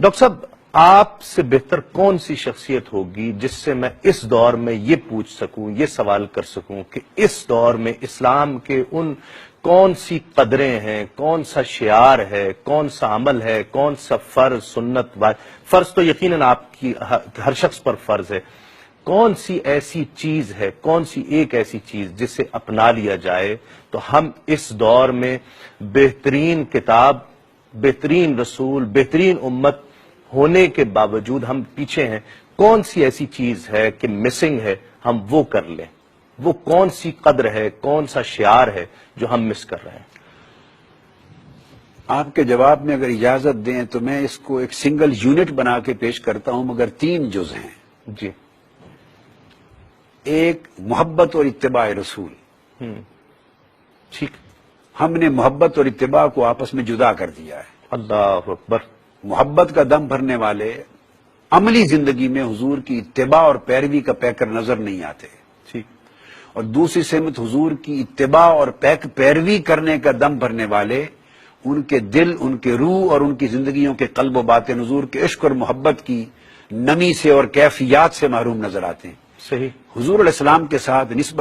Doctor صاحب آپ سے بہتر کون سی شخصیت ہوگی جس سے میں اس دور میں یہ پوچھ سکوں، یہ سوال کر سکوں کہ اس دور میں اسلام کے ان کون سی قدریں ہیں، کون سا شعار ہے، کون سا عمل ہے، کون سا فرض سنت فرض تو یقیناً آپ کی ہر شخص پر فرض ہے، کون سی ایسی چیز ہے، کون سی ایک ایسی چیز جسے اپنا لیا جائے تو ہم اس دور میں بہترین کتاب، بہترین رسول، بہترین امت ہونے کے باوجود ہم پیچھے ہیں، کون سی ایسی چیز ہے کہ مسنگ ہے، ہم وہ کر لیں؟ وہ کون سی قدر ہے، کون سا شعار ہے جو ہم مس کر رہے ہیں؟ آپ کے جواب میں اگر اجازت دیں تو میں اس کو ایک سنگل یونٹ بنا کے پیش کرتا ہوں، مگر 3 جز ہیں۔ جی، ایک محبت اور اتباع رسول۔ ٹھیک، ہم نے محبت اور اتباع کو آپس میں جدا کر دیا ہے۔ اللہ اکبر۔ محبت کا دم بھرنے والے عملی زندگی میں حضور کی اتباع اور پیروی کا پیکر نظر نہیں آتے، ٹھیک، اور دوسری سمت حضور کی اتباع اور پیروی کرنے کا دم بھرنے والے ان کے دل، ان کے روح اور ان کی زندگیوں کے قلب و باطن حضور کے عشق اور محبت کی نمی سے اور کیفیات سے محروم نظر آتے ہیں۔ صحیح۔ حضور علیہ السلام کے ساتھ نسبت